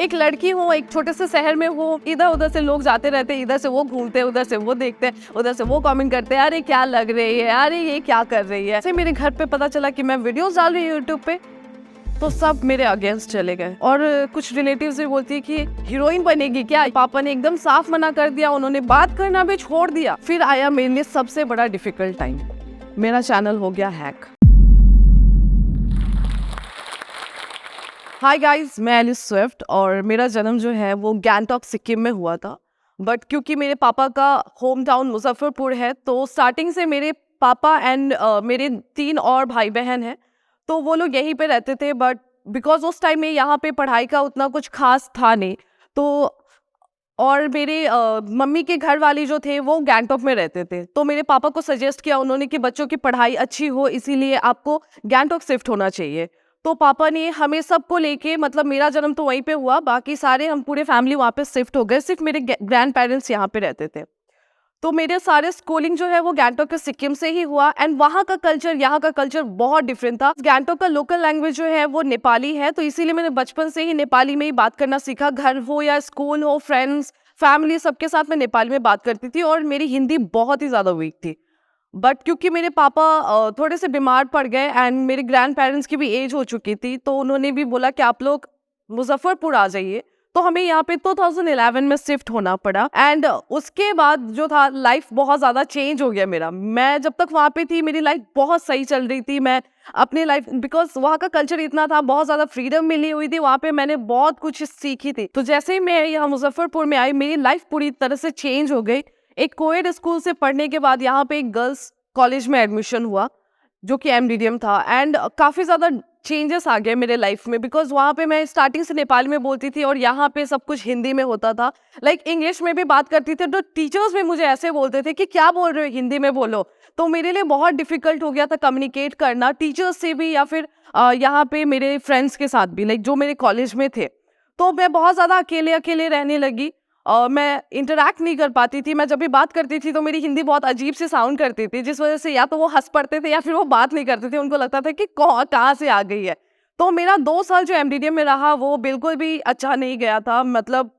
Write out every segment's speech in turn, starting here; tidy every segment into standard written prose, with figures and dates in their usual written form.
एक लड़की हूँ, एक छोटे से शहर में हूँ, इधर उधर से लोग जाते रहते हैं, इधर से वो घूमते हैं, उधर से वो देखते हैं, उधर से वो कमेंट करते हैं, अरे क्या लग रही है, अरे ये क्या कर रही है। ऐसे मेरे घर पे पता चला कि मैं वीडियोस डाल रही हूँ यूट्यूब पे, तो सब मेरे अगेंस्ट चले गए। और कुछ रिलेटिव्स भी बोलती है कि हीरोइन बनेगी क्या। पापा ने एकदम साफ मना कर दिया, उन्होंने बात करना भी छोड़ दिया। फिर आया मेरे लिए सबसे बड़ा डिफिकल्ट टाइम, मेरा चैनल हो गया हैक। हाय गाइस, मैं एलिस स्विफ्ट और मेरा जन्म जो है वो गैंगटॉक सिक्किम में हुआ था। बट क्योंकि मेरे पापा का होम टाउन मुजफ्फरपुर है, तो स्टार्टिंग से मेरे पापा एंड मेरे 3 और भाई बहन हैं, तो वो लोग यहीं पे रहते थे। बट बिकॉज उस टाइम में यहाँ पे पढ़ाई का उतना कुछ खास था नहीं, तो और मेरे मम्मी के घर वाले जो थे वो गैंगटॉक में रहते थे। तो मेरे पापा को सजेस्ट किया उन्होंने कि बच्चों की पढ़ाई अच्छी हो, इसीलिए आपको गैंगटॉक शिफ्ट होना चाहिए। तो पापा ने हमें सबको लेके, मतलब मेरा जन्म तो वहीं पे हुआ, बाकी सारे हम पूरे फैमिली वहाँ पे शिफ्ट हो गए। सिर्फ मेरे ग्रैंड पेरेंट्स यहाँ पे रहते थे। तो मेरे सारे स्कूलिंग जो है वो गैंगटॉक के सिक्किम से ही हुआ। एंड वहाँ का कल्चर यहाँ का कल्चर बहुत डिफरेंट था। गैंगटॉक का लोकल लैंग्वेज जो है वो नेपाली है, तो इसीलिए मैंने बचपन से ही नेपाली में ही बात करना सीखा। घर हो या स्कूल हो, फ्रेंड्स, फैमिली, सबके साथ मैं नेपाली में बात करती थी। और मेरी हिंदी बहुत ही ज़्यादा वीक थी। बट क्योंकि मेरे पापा थोड़े से बीमार पड़ गए एंड मेरे ग्रैंड पेरेंट्स की भी एज हो चुकी थी, तो उन्होंने भी बोला कि आप लोग मुजफ्फरपुर आ जाइए। तो हमें यहाँ पे 2011 में शिफ्ट होना पड़ा। एंड उसके बाद जो था, लाइफ बहुत ज़्यादा चेंज हो गया मेरा। मैं जब तक वहाँ पे थी मेरी लाइफ बहुत सही चल रही थी। मैं अपनी लाइफ, बिकॉज वहाँ का कल्चर इतना था, बहुत ज़्यादा फ्रीडम मिली हुई थी वहाँ पे, मैंने बहुत कुछ सीखी थी। तो जैसे ही मैं यहाँ मुजफ्फरपुर में आई, मेरी लाइफ पूरी तरह से चेंज हो गई। एक कोएड स्कूल से पढ़ने के बाद यहाँ पे एक गर्ल्स कॉलेज में एडमिशन हुआ, जो कि एमडीडीएम था। एंड काफ़ी ज़्यादा चेंजेस आ गए मेरे लाइफ में, बिकॉज वहाँ पे मैं स्टार्टिंग से नेपाली में बोलती थी और यहाँ पे सब कुछ हिंदी में होता था। लाइक इंग्लिश में भी बात करती थी, तो टीचर्स भी मुझे ऐसे बोलते थे कि क्या बोल रहे हो, हिंदी में बोलो। तो मेरे लिए बहुत डिफिकल्ट हो गया था कम्युनिकेट करना टीचर्स से भी, या फिर यहाँ पे मेरे फ्रेंड्स के साथ भी, लाइक जो मेरे कॉलेज में थे। तो मैं बहुत ज़्यादा अकेले अकेले रहने लगी। मैं इंटरैक्ट नहीं कर पाती थी। मैं जब भी बात करती थी तो मेरी हिंदी बहुत अजीब सी साउंड करती थी, जिस वजह से या तो वो हंस पड़ते थे या फिर वो बात नहीं करते थे। उनको लगता था कि कहाँ से आ गई है। तो मेरा 2 साल जो एमडीडीएम में रहा वो बिल्कुल भी अच्छा नहीं गया था। मतलब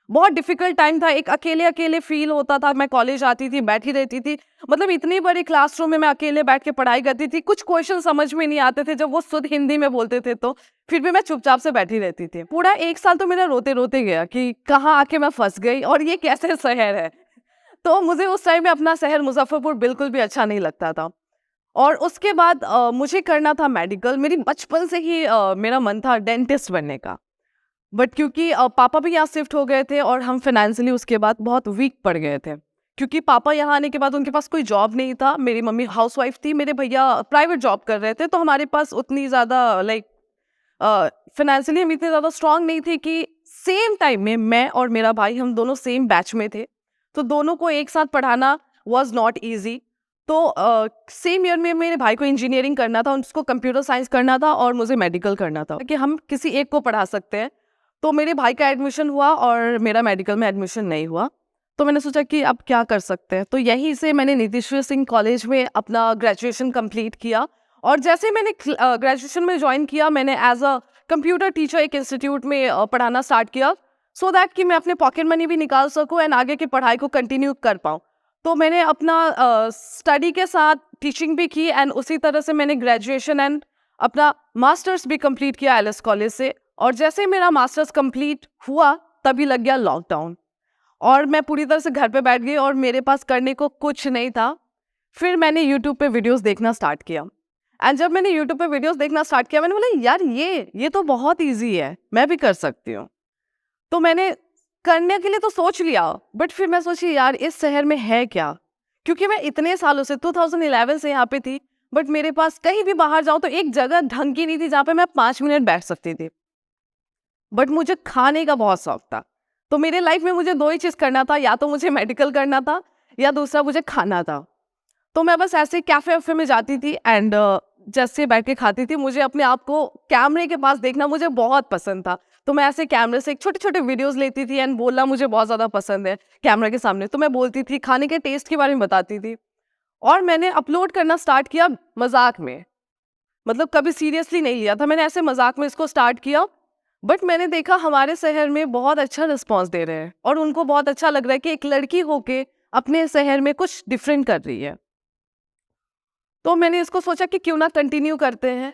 बहुत डिफिकल्ट टाइम था, एक अकेले अकेले फील होता था। मैं कॉलेज आती थी, बैठी रहती थी, मतलब इतनी बड़ी क्लासरूम में मैं अकेले बैठ के पढ़ाई करती थी। कुछ क्वेश्चन समझ में नहीं आते थे जब वो शुद्ध हिंदी में बोलते थे, तो फिर भी मैं चुपचाप से बैठी रहती थी। पूरा 1 साल तो मेरा रोते रोते गया कि कहाँ आके मैं फंस गई और ये कैसे शहर है। तो मुझे उस टाइम में अपना शहर मुजफ्फरपुर बिल्कुल भी अच्छा नहीं लगता था। और उसके बाद मुझे करना था मेडिकल। मेरी बचपन से ही मेरा मन था डेंटिस्ट बनने का। बट क्योंकि पापा भी यहाँ शिफ्ट हो गए थे और हम फाइनेंशियली उसके बाद बहुत वीक पड़ गए थे, क्योंकि पापा यहाँ आने के बाद उनके पास कोई जॉब नहीं था। मेरी मम्मी हाउसवाइफ थी, मेरे भैया प्राइवेट जॉब कर रहे थे। तो हमारे पास उतनी ज़्यादा लाइक फाइनेंशियली हम इतने ज़्यादा स्ट्रांग नहीं थे कि सेम टाइम में मैं और मेरा भाई, हम दोनों सेम बैच में थे, तो दोनों को एक साथ पढ़ाना वॉज नॉट ईजी। तो सेम ईयर में मेरे भाई को इंजीनियरिंग करना था, उसको कंप्यूटर साइंस करना था और मुझे मेडिकल करना था कि हम किसी एक को पढ़ा सकते हैं। तो मेरे भाई का एडमिशन हुआ और मेरा मेडिकल में एडमिशन नहीं हुआ। तो मैंने सोचा कि अब क्या कर सकते हैं, तो यहीं से मैंने नीतीश्वर सिंह कॉलेज में अपना ग्रेजुएशन कंप्लीट किया। और जैसे मैंने ग्रेजुएशन में ज्वाइन किया, मैंने एज अ कंप्यूटर टीचर एक इंस्टीट्यूट में पढ़ाना स्टार्ट किया, सो दैट कि मैं अपने पॉकेट मनी भी निकाल सकूँ एंड आगे की पढ़ाई को कंटिन्यू कर पाऊँ। तो मैंने अपना स्टडी के साथ टीचिंग भी की एंड उसी तरह से मैंने ग्रेजुएशन एंड अपना मास्टर्स भी कंप्लीट किया एलिस कॉलेज से। और जैसे मेरा मास्टर्स कंप्लीट हुआ तभी लग गया लॉकडाउन और मैं पूरी तरह से घर पे बैठ गई और मेरे पास करने को कुछ नहीं था। फिर मैंने यूट्यूब पे वीडियोस देखना स्टार्ट किया। एंड जब मैंने यूट्यूब पे वीडियोस देखना स्टार्ट किया, मैंने बोला यार ये तो बहुत ईजी है, मैं भी कर सकती हूँ। तो मैंने करने के लिए तो सोच लिया, बट फिर मैं सोची यार इस शहर में है क्या, क्योंकि मैं इतने सालों से 2011 से यहाँ पे थी, बट मेरे पास कहीं भी बाहर जाऊँ तो एक जगह ढंग की नहीं थी जहाँ पे मैं 5 मिनट बैठ सकती थी। बट मुझे खाने का बहुत शौक था, तो मेरे लाइफ में मुझे 2 ही चीज़ करना था, या तो मुझे मेडिकल करना था या दूसरा मुझे खाना था। तो मैं बस ऐसे कैफे वैफे में जाती थी एंड जैसे बैठ के खाती थी। मुझे अपने आप को कैमरे के पास देखना मुझे बहुत पसंद था, तो मैं ऐसे कैमरे से छोटे छोटे वीडियोस लेती थी एंड बोलना मुझे बहुत ज़्यादा पसंद है कैमरा के सामने। तो मैं बोलती थी, खाने के टेस्ट के बारे में बताती थी और मैंने अपलोड करना स्टार्ट किया मजाक में, मतलब कभी सीरियसली नहीं लिया था, मैंने ऐसे मजाक में इसको स्टार्ट किया। बट मैंने देखा हमारे शहर में बहुत अच्छा रिस्पॉन्स दे रहे हैं और उनको बहुत अच्छा लग रहा है कि एक लड़की होके अपने शहर में कुछ डिफरेंट कर रही है। तो मैंने इसको सोचा कि क्यों ना कंटिन्यू करते हैं,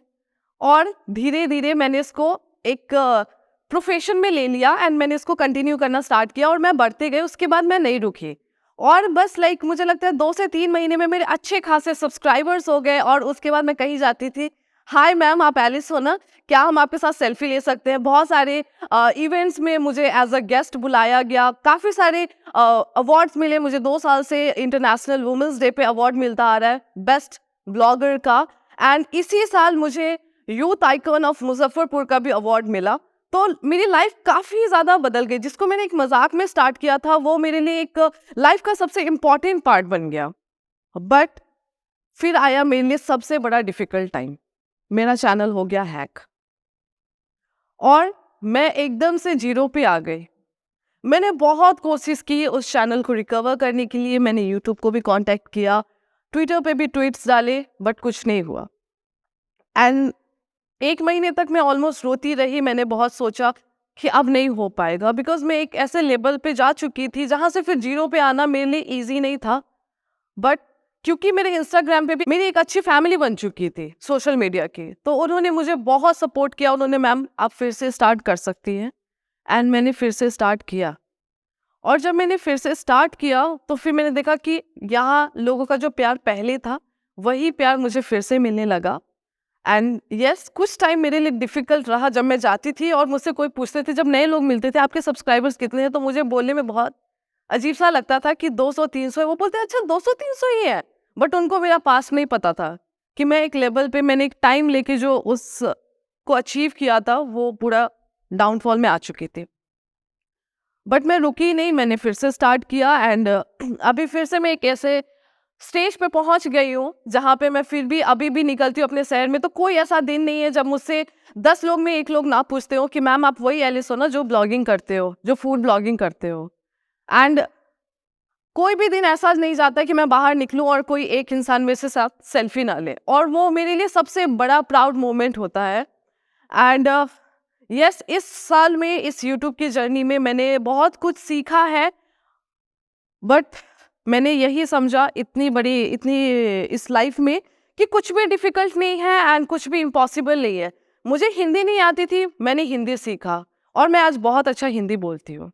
और धीरे धीरे मैंने इसको एक प्रोफेशन में ले लिया एंड मैंने इसको कंटिन्यू करना स्टार्ट किया और मैं बढ़ते गए। उसके बाद मैं नहीं रुकी, और बस लाइक मुझे लगता है 2 से 3 महीने में मेरे अच्छे खासे सब्सक्राइबर्स हो गए। और उसके बाद मैं कहीं जाती थी, हाय मैम आप एलिस हो ना, क्या हम आपके साथ सेल्फी ले सकते हैं। बहुत सारे इवेंट्स में मुझे एज अ गेस्ट बुलाया गया, काफ़ी सारे अवार्ड्स मिले मुझे। 2 साल से इंटरनेशनल वुमेंस डे पे अवार्ड मिलता आ रहा है बेस्ट ब्लॉगर का, एंड इसी साल मुझे यूथ आइकॉन ऑफ मुजफ्फरपुर का भी अवार्ड मिला। तो मेरी लाइफ काफ़ी ज़्यादा बदल गई। जिसको मैंने एक मजाक में स्टार्ट किया था वो मेरे लिए एक लाइफ का सबसे इम्पॉर्टेंट पार्ट बन गया। बट फिर आया मेरे लिए सबसे बड़ा डिफिकल्ट टाइम, मेरा चैनल हो गया हैक और मैं एकदम से जीरो पे आ गई। मैंने बहुत कोशिश की उस चैनल को रिकवर करने के लिए। मैंने यूट्यूब को भी कांटेक्ट किया, ट्विटर पे भी ट्वीट्स डाले, बट कुछ नहीं हुआ। एंड 1 महीने तक मैं ऑलमोस्ट रोती रही। मैंने बहुत सोचा कि अब नहीं हो पाएगा, बिकॉज मैं एक ऐसे लेवल पे जा चुकी थी जहाँ से फिर जीरो पे आना मेरे लिए ईजी नहीं था। बट क्योंकि मेरे इंस्टाग्राम पे भी मेरी एक अच्छी फैमिली बन चुकी थी सोशल मीडिया की, तो उन्होंने मुझे बहुत सपोर्ट किया। उन्होंने, मैम आप फिर से स्टार्ट कर सकती हैं। एंड मैंने फिर से स्टार्ट किया, और जब मैंने फिर से स्टार्ट किया तो फिर मैंने देखा कि यहाँ लोगों का जो प्यार पहले था वही प्यार मुझे फिर से मिलने लगा। एंड यस, कुछ टाइम मेरे लिए डिफिकल्ट रहा जब मैं जाती थी और मुझसे कोई पूछते थे, जब नए लोग मिलते थे आपके सब्सक्राइबर्स कितने हैं, तो मुझे बोलने में बहुत अजीब सा लगता था कि 200-300 है। वो बोलते अच्छा 200-300 ही है, बट उनको मेरा पास नहीं पता था कि मैं एक लेवल पे, मैंने एक टाइम लेके जो उस को अचीव किया था वो पूरा डाउनफॉल में आ चुकी थी। बट मैं रुकी नहीं, मैंने फिर से स्टार्ट किया। एंड अभी फिर से मैं एक ऐसे स्टेज पे पहुंच गई हूँ जहाँ पे मैं फिर भी अभी भी निकलती हूँ अपने शहर में, तो कोई ऐसा दिन नहीं है जब मुझसे 10 लोग में 1 लोग ना पूछते हो कि मैम आप वही एलिस हो ना जो ब्लॉगिंग करते हो, जो फूड ब्लॉगिंग करते हो। एंड कोई भी दिन ऐसा नहीं जाता कि मैं बाहर निकलूं और कोई एक इंसान मेरे से साथ सेल्फी ना ले, और वो मेरे लिए सबसे बड़ा प्राउड मोमेंट होता है। एंड यस, इस साल में इस यूट्यूब की जर्नी में मैंने बहुत कुछ सीखा है। बट मैंने यही समझा इतनी इस लाइफ में कि कुछ भी डिफिकल्ट नहीं है एंड कुछ भी इम्पॉसिबल नहीं है। मुझे हिंदी नहीं आती थी, मैंने हिंदी सीखा और मैं आज बहुत अच्छा हिंदी बोलती हूँ।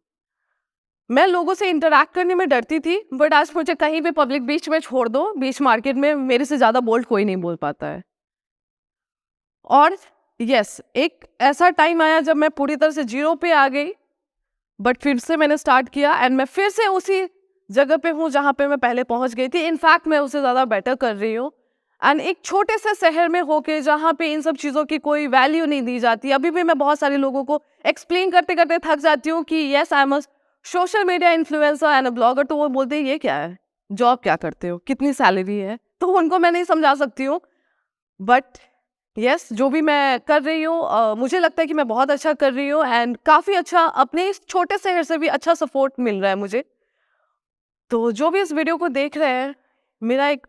मैं लोगों से इंटरैक्ट करने में डरती थी, बट आज मुझे कहीं भी पब्लिक बीच में छोड़ दो, बीच मार्केट में, मेरे से ज़्यादा बोल्ड कोई नहीं बोल पाता है। और यस, एक ऐसा टाइम आया जब मैं पूरी तरह से जीरो पे आ गई, बट फिर से मैंने स्टार्ट किया एंड मैं फिर से उसी जगह पे हूँ जहाँ पे मैं पहले पहुँच गई थी। इनफैक्ट मैं उससे ज़्यादा बेटर कर रही हूँ। एंड एक छोटे से शहर में होके जहाँ पे इन सब चीज़ों की कोई वैल्यू नहीं दी जाती, अभी भी मैं बहुत सारे लोगों को एक्सप्लेन करते करते थक जाती हूँ कि yes I am a social media influencer and a blogger. तो वो बोलते हैं ये क्या है, जॉब क्या करते हो, कितनी सैलरी है, तो उनको मैं नहीं समझा सकती हूँ। बट यस, जो भी मैं कर रही हूँ मुझे लगता है कि मैं बहुत अच्छा कर रही हूँ एंड काफ़ी अच्छा, अपने इस छोटे शहर से भी अच्छा सपोर्ट मिल रहा है मुझे। तो जो भी इस वीडियो को देख रहे हैं, मेरा एक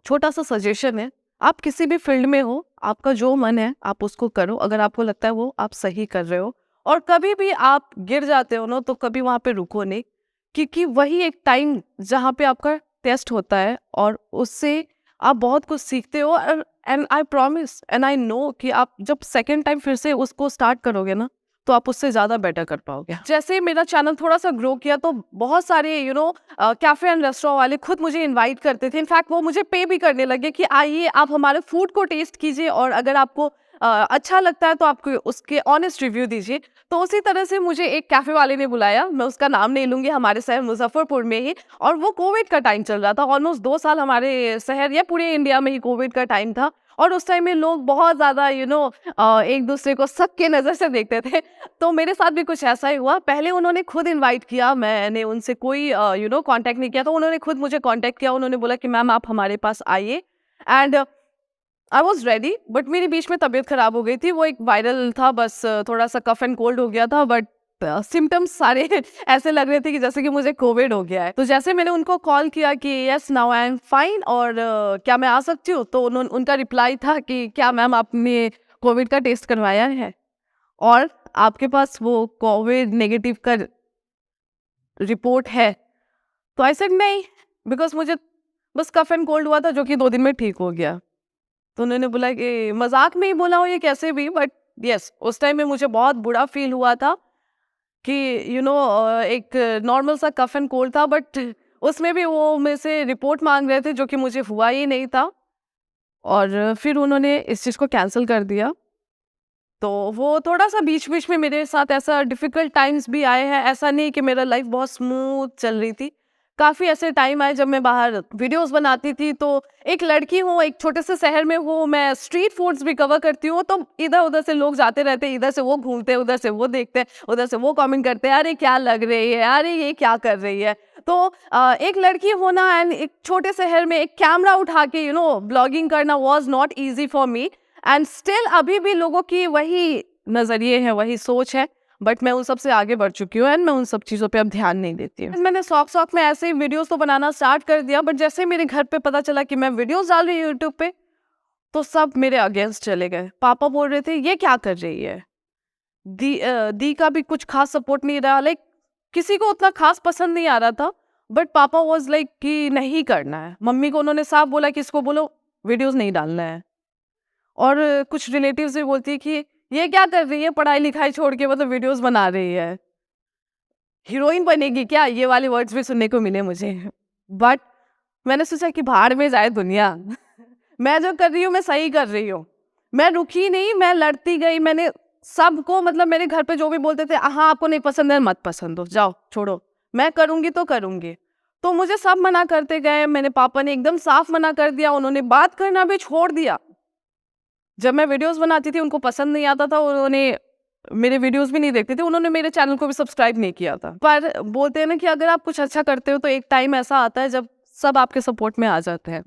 छोटा सा सजेशन है, आप किसी भी फील्ड में हो, आपका जो मन है आप उसको करो, अगर आपको लगता है वो आप सही कर रहे हो। और कभी भी आप गिर जाते हो ना, तो कभी वहाँ पे रुको नहीं, क्योंकि वही एक टाइम जहाँ पे आपका टेस्ट होता है और उससे आप बहुत कुछ सीखते हो। और and I promise and I know कि आप जब सेकेंड टाइम फिर से उसको स्टार्ट करोगे ना, तो आप उससे ज़्यादा बेटर कर पाओगे। जैसे मेरा चैनल थोड़ा सा ग्रो किया तो बहुत सारे कैफ़े एंड रेस्टोरेंट वाले खुद मुझे इनवाइट करते थे। इनफैक्ट वो मुझे पे भी करने लगे कि आइए आप हमारे फूड को टेस्ट कीजिए और अगर आपको अच्छा लगता है तो आपको उसके ऑनेस्ट रिव्यू दीजिए। तो उसी तरह से मुझे एक कैफ़े वाले ने बुलाया, मैं उसका नाम नहीं लूँगी, हमारे शहर मुजफ्फरपुर में ही, और वो कोविड का टाइम चल रहा था। ऑलमोस्ट 2 साल हमारे शहर या पूरे इंडिया में ही कोविड का टाइम था, और उस टाइम में लोग बहुत ज़्यादा एक दूसरे को शक के नज़र से देखते थे। तो मेरे साथ भी कुछ ऐसा ही हुआ। पहले उन्होंने खुद इनवाइट किया, मैंने उनसे कोई कांटेक्ट नहीं किया, तो उन्होंने खुद मुझे कांटेक्ट किया। उन्होंने बोला कि मैम आप हमारे पास आइए, and I was ready. But मेरे बीच में तबीयत खराब हो गई थी, वो एक वायरल था, बस थोड़ा सा कफ एंड कोल्ड हो गया था। बट सिम्टम्स सारे ऐसे लग रहे थे कि जैसे कि मुझे कोविड हो गया है। तो जैसे मैंने उनको कॉल किया कि yes now I am fine और क्या मैं आ सकती हूँ, तो उनका रिप्लाई था कि क्या मैम आपने कोविड का टेस्ट करवाया है। और आपके पास वो कोविड नेगेटिव का रिपोर्ट है? तो आई सेड नहीं, बिकॉज मुझे बस कफ एंड कोल्ड हुआ था जो कि 2 दिन में ठीक हो गया। तो उन्होंने बोला कि मजाक में ही बोला हो ये कैसे भी, बट यस उस टाइम में मुझे बहुत बुरा फील हुआ था कि एक नॉर्मल सा कफ एंड कोल्ड था, बट उसमें भी वो मेरे से रिपोर्ट मांग रहे थे जो कि मुझे हुआ ही नहीं था। और फिर उन्होंने इस चीज़ को कैंसिल कर दिया। तो वो थोड़ा-सा बीच-बीच में मेरे साथ ऐसा डिफ़िकल्ट टाइम्स भी आए हैं, ऐसा नहीं कि मेरा लाइफ़ बहुत स्मूथ चल रही थी। काफ़ी ऐसे टाइम आए जब मैं बाहर वीडियोज़ बनाती थी, तो एक लड़की हूँ, एक छोटे से शहर में हूँ, मैं स्ट्रीट फूड्स भी कवर करती हूँ, तो इधर-उधर से लोग जाते रहते हैं, इधर से वो घूमते हैं, उधर से वो देखते हैं, उधर से वो कमेंट करते हैं, "अरे! क्या लग रही है? अरे! ये क्या कर रही है?" तो एक लड़की होना एंड एक छोटे शहर में एक कैमरा उठा के ब्लॉगिंग करना was not easy for me, and still अभी भी लोगों की वही नज़रिए है, वही सोच है, बट मैं उन सब से आगे बढ़ चुकी हूँ एंड मैं उन सब चीज़ों पे अब ध्यान नहीं देती हूँ। मैंने शौक-शौक में ऐसे ही वीडियोज़ तो बनाना स्टार्ट कर दिया, बट जैसे ही मेरे घर पे पता चला कि मैं वीडियोज़ डाल रही हूँ यूट्यूब पे, तो सब मेरे अगेंस्ट चले गए। पापा बोल रहे थे, "ये क्या कर रही है?" दी का भी कुछ खास सपोर्ट नहीं रहा, लाइक किसी को उतना खास पसंद नहीं आ रहा था, बट पापा वाज़ लाइक कि नहीं करना है। मम्मी को उन्होंने साफ बोला कि इसको बोलो वीडियोज़ नहीं डालना है। और कुछ रिलेटिव्स भी बोलती है कि ये क्या कर रही है, पढ़ाई लिखाई छोड़ के मतलब वीडियोस बना रही है, हीरोइन बनेगी क्या, ये वाले वर्ड्स भी सुनने को मिले मुझे। बट मैंने सोचा कि भाड़ में जाए दुनिया। मैं जो कर रही हूँ मैं सही कर रही हूँ, मैं रुकी नहीं, मैं लड़ती गई। मैंने सबको मतलब मेरे घर पे जो भी बोलते थे, हाँ आपको नहीं पसंद है मत पसंद हो, जाओ छोड़ो, मैं करूंगी तो करूंगी। तो मुझे सब मना करते गए, मैंने पापा ने एकदम साफ मना कर दिया, उन्होंने बात करना भी छोड़ दिया। जब मैं वीडियोज़ बनाती थी उनको पसंद नहीं आता था, उन्होंने मेरे वीडियोज़ भी नहीं देखते थे, उन्होंने मेरे चैनल को भी सब्सक्राइब नहीं किया था। पर बोलते हैं ना कि अगर आप कुछ अच्छा करते हो तो एक टाइम ऐसा आता है जब सब आपके सपोर्ट में आ जाते हैं।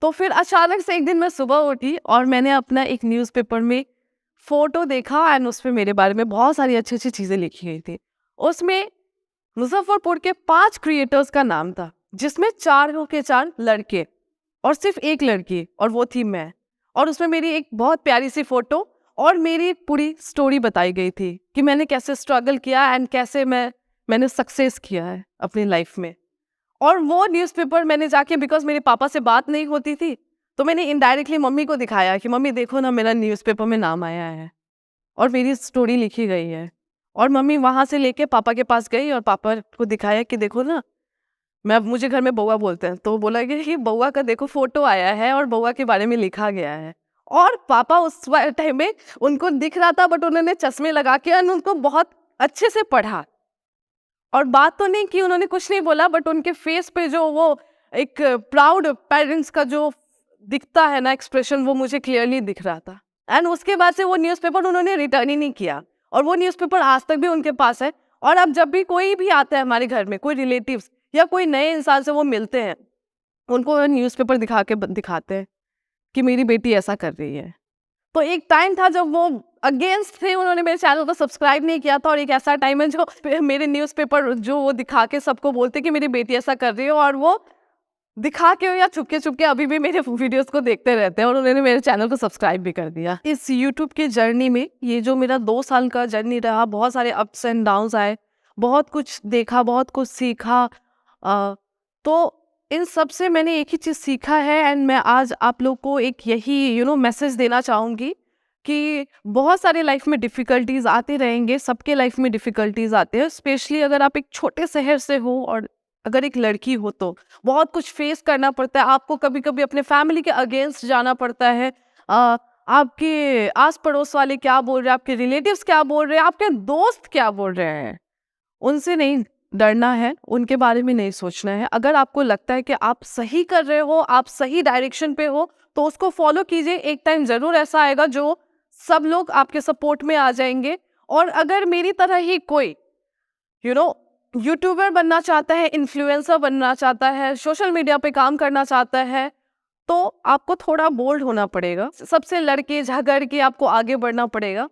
तो फिर अचानक से एक दिन मैं सुबह उठी और मैंने अपना एक न्यूज़पेपर में फ़ोटो देखा एंड उसपे मेरे बारे में बहुत सारी अच्छी-अच्छी चीज़ें लिखी गई थी। उसमें मुज़फ्फरपुर के 5 क्रिएटर्स का नाम था, जिसमें 4 के 4 लड़के और सिर्फ़ 1 लड़की, और वो थी मैं। और उसमें मेरी एक बहुत प्यारी सी फ़ोटो और मेरी पूरी स्टोरी बताई गई थी कि मैंने कैसे स्ट्रगल किया एंड कैसे मैंने सक्सेस किया है अपनी लाइफ़ में। और वो न्यूज़पेपर मैंने जाके, बिकॉज़ मेरे पापा से बात नहीं होती थी, तो मैंने इनडायरेक्टली मम्मी को दिखाया कि मम्मी देखो ना, मेरा न्यूज़पेपर में नाम आया है और मेरी स्टोरी लिखी गई है। और मम्मी वहाँ से लेके पापा के पास गई और पापा को दिखाया कि देखो ना, मुझे घर में बउआ बोलते हैं, तो बोला कि ये बउआ का देखो फ़ोटो आया है और बउआ के बारे में लिखा गया है। और पापा उस टाइम में उनको दिख रहा था, बट उन्होंने चश्मे लगा के और उनको बहुत अच्छे से पढ़ा। और बात तो नहीं की, उन्होंने कुछ नहीं बोला, बट उनके फेस पे जो वो एक प्राउड पेरेंट्स का जो दिखता है ना एक्सप्रेशन, वो मुझे क्लियरली दिख रहा था। एंड उसके बाद से वो न्यूज़पेपर उन्होंने रिटर्न ही नहीं किया, और वो न्यूज़पेपर आज तक भी उनके पास है। और अब जब भी कोई भी आता है हमारे घर में, कोई रिलेटिव्स या कोई नए इंसान से वो मिलते हैं, उनको न्यूज़पेपर दिखा के दिखाते हैं कि मेरी बेटी ऐसा कर रही है। तो एक टाइम था जब वो अगेंस्ट थे, उन्होंने मेरे चैनल को सब्सक्राइब नहीं किया था, और एक ऐसा टाइम है जो मेरे न्यूज़पेपर जो वो दिखा के सबको बोलते कि मेरी बेटी ऐसा कर रही है, और वो दिखा के या छुपके-छुपके अभी भी मेरे वीडियोस को देखते रहते हैं, और उन्होंने मेरे चैनल को सब्सक्राइब भी कर दिया। इस यूट्यूब की जर्नी में, ये जो मेरा 2 साल का जर्नी रहा, बहुत सारे अप्स एंड डाउन्स आए, बहुत कुछ देखा, बहुत कुछ सीखा। तो इन सब से मैंने एक ही चीज़ सीखा है, एंड मैं आज आप लोग को एक यही मैसेज देना चाहूँगी कि बहुत सारे लाइफ में डिफ़िकल्टीज़ आते रहेंगे, सबके लाइफ में डिफ़िकल्टीज़ आते हैं, स्पेशली अगर आप एक छोटे शहर से हो और अगर एक लड़की हो तो बहुत कुछ फेस करना पड़ता है। आपको कभी-कभी अपने फैमिली के अगेंस्ट जाना पड़ता है। आपके आस-पड़ोस वाले क्या बोल रहे हैं, आपके रिलेटिव्स क्या बोल रहे हैं, आपके दोस्त क्या बोल रहे हैं, उनसे नहीं डरना है, उनके बारे में नहीं सोचना है। अगर आपको लगता है कि आप सही कर रहे हो, आप सही डायरेक्शन पे हो, तो उसको फॉलो कीजिए। एक टाइम ज़रूर ऐसा आएगा जो सब लोग आपके सपोर्ट में आ जाएँगे। और अगर मेरी तरह ही कोई यूट्यूबर बनना चाहता है, इन्फ्लुएंसर बनना चाहता है, सोशल मीडिया पे काम करना चाहता है, तो आपको थोड़ा बोल्ड होना पड़ेगा। सबसे लड़के झगड़ के आपको आगे बढ़ना पड़ेगा।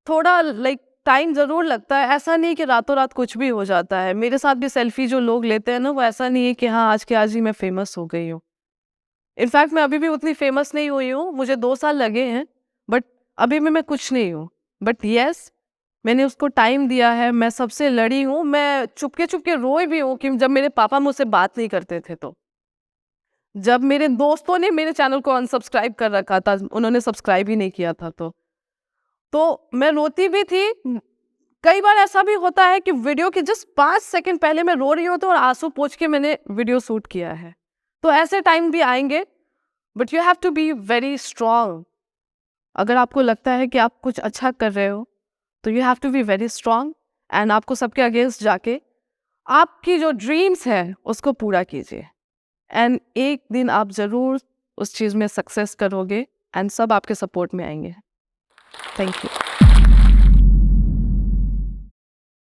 थोड़ा लाइक टाइम ज़रूर लगता है, ऐसा नहीं कि रातों रात कुछ भी हो जाता है। मेरे साथ भी सेल्फी जो लोग लेते हैं ना, वो ऐसा नहीं है कि हाँ आज के आज ही मैं फेमस हो गई हूँ। इनफैक्ट मैं अभी भी उतनी फेमस नहीं हुई हूँ, मुझे 2 साल लगे हैं, बट अभी भी मैं कुछ नहीं हूँ। बट येस, मैंने उसको टाइम दिया है, मैं सबसे लड़ी हूँ, मैं चुपके-चुपके रोई भी हूँ कि जब मेरे पापा मुझसे बात नहीं करते थे तो। जब मेरे दोस्तों ने मेरे चैनल को अनसब्सक्राइब कर रखा था, उन्होंने सब्सक्राइब ही नहीं किया था तो। तो मैं रोती भी थी। कई बार ऐसा भी होता है कि वीडियो के जस्ट 5 सेकंड पहले मैं रो रही होती हूँ और आँसू पोंछ के मैंने वीडियो शूट किया है। तो ऐसे टाइम भी आएँगे, but you have to be very strong. अगर आपको लगता है कि आप कुछ अच्छा कर रहे हो, तो you have to be very strong and आपको सबके अगेंस्ट जाके आपकी जो ड्रीम्स है, उसको पूरा कीजिए। एंड एक दिन आप ज़रूर उस चीज़ में सक्सेस करोगे एंड सब आपके सपोर्ट में आएँगे। Thank you.